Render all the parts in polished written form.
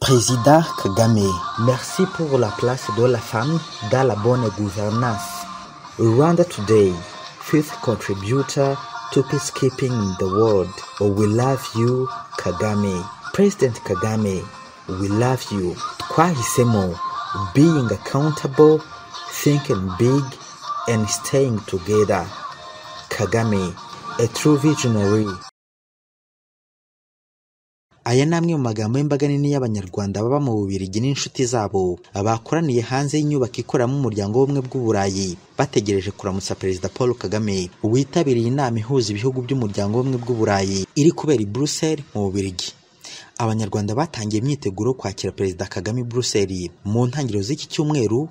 Président Kagame, merci pour la place de la femme dans la bonne gouvernance. Rwanda today, fifth contributor to peacekeeping in the world. We love you, Kagame. President Kagame, we love you. Twahisemo being accountable, thinking big, and staying together. Kagame, a true visionary. Aya namwe mu magambo y'imbaga nini y'Abanyarwanda baba mu Bubiligi n'inshuti zabo abakoraniye hanze y'inyubako ikoramo umuryango w'ubumwe bw'Uburayi bategereje kuramutsa Perezida Paul Kagame witabiriye inama ihuza ibihugu by'umuryango w'ubumwe bw'Uburayi iri kubera i Bruxelles mu Bubiligi. Abanyarwanda batangiye imyiteguro kwakira Perezida Kagame i Bruxelles mu ntangiriro z'iki cyumweru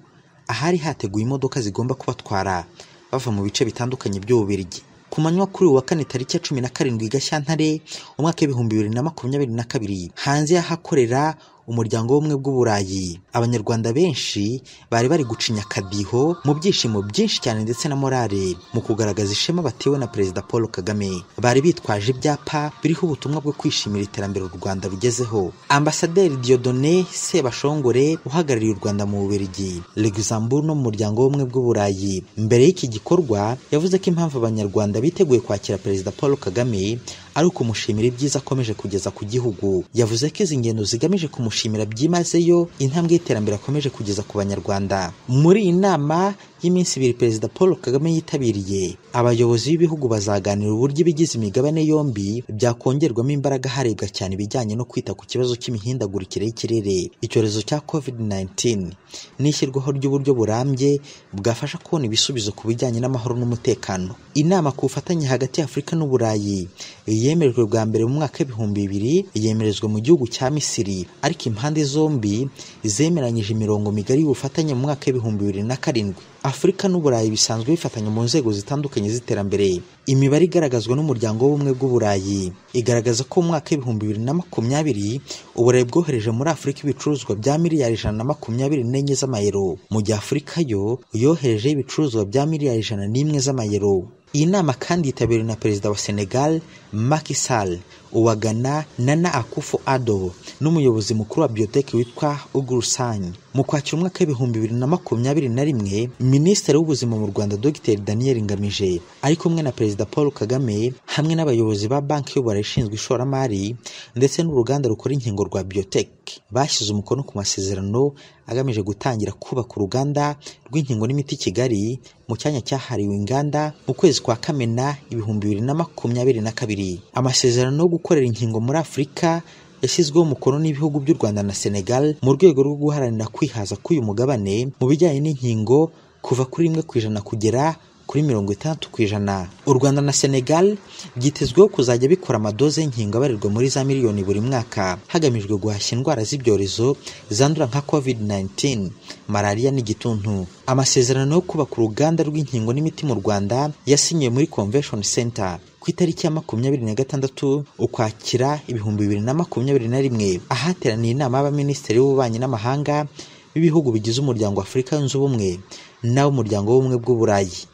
ahari hateguye imodoka zigomba kubatwara bava mu bice bitandukanye by'Ububiligi. Ku manywa kuri uwa kane tariki ya 17 Gashyantare umwaka w'2022 hanze y'ahakorera umuryango w'ubumwe bw'Uburayi Abanyarwanda benshi bari gucinya kadiho mu byishimo byinshi cyane ndetse na morale mu kugaragaza ishema batewe na Perezida Paul Kagame. Bari bitwaje ibyapa biriho ubutumwa bwo kwishimira iterambere u Rwanda rugezeho. Ambasaderi Dieudonné Sebashongore uhagarariye u Rwanda mu Bubiligi, Luxembourg no mu muryango w'ubumwe bw'Uburayi mbere y'iki gikorwa yavuze ko impamvu Abanyarwanda biteguye kwakira Perezida Paul Kagame ari ukumushimira ibyiza akomeje kugeza ku gihugu. Yavuze ko izi ngendo zigamije kumushimira byimazeyo intambwe y'iterambere akomeje kugeza ku Banyarwanda. Muri iyi nama y'iminsi 2 Perezida Paul Kagame yitabiriye, abayobozi b'ibihugu bazaganira uburyo ibigize imigabane yombi byakongerwamo imbaraga harebwa cyane ibijyanye no kwita ku kibazo cy'imihindagurikire y'ikirere, icyorezo cya COVID-19 n'ishyirwaho ry'uburyo burambye bwafasha kubona ibisubizo ku bijyanye n'amahoro n'umutekano. Inama ku bufatanye hagati ya Afurika n'Uburayi yemerejwe bwa mbere mu mwaka w'2000 yemerezwa mu gihugu cya Misiri, ariko impande zombi zemeranyije imirongo migari y'ubufatanye mu mwaka w'2007. Afurika n'Uburayi bisanzwe bifatanya mu nzego zitandukanye z'iterambere. Imibare igaragazwa n'umuryango w'ubumwe bw'Uburayi igaragaza ko mu mwaka w'2020 Uburayi bwohereje muri Afurika ibicuruzwa bya miliyari 124 z'amayero, mu gihe Afurika yo yohereje ibicuruzwa bya miliyari 101 z'amayero. Iyi nama kandi yitabiriwe na Perezida wa Senegal Macky Sall, uwa Ghana Nana Akufo-Addo n'umuyobozi mukuru wa biotech witwa Ugurusani. Mu kwakira umwaka w'2021 Minisitiri w'ubuzima mu Rwanda Dr Daniel Ngamije ari kumwe na Perezida Paul Kagame hamwe n'abayobozi ba banki y'Uburayi ishinzwe ishoramari ndetse n'uruganda rukora inkingo rwa biotech bashyize umukono ku masezerano agamije gutangira kubaka uruganda rw'inkingo n'imiti Kigali mu cyanya cyahariwe inganda mu kwezi kwa Kamena 2022. Amasezerano yo gukorera inkingo muri Afurika yashyizweho umukono n'ibihugu by'u Rwanda na Senegal mu rwego rwo guharanira kwihaza k'uyu mugabane mu bijyanye n'inkingo kuva kuri 1% kugera kuri 60%. U Rwanda na Senegal byitezweho kuzajya bikora amadoze y'inkingo abarirwa muri za miliyoni buri mwaka hagamijwe guhashya indwara z'ibyorezo zandura nka COVID-19, malaria n'igituntu. Amasezerano yo kubaka uruganda rw'inkingo n'imiti mu Rwanda yasinyiwe muri Convention Center ku itariki ya 26 Ukwakira 2021 ahateraniye inama y'abaminisitiri b'ububanyi n'amahanga b'ibihugu bigize umuryango wa Afurika yunze ubumwe n'abo umuryango w'ubumwe bw'Uburayi.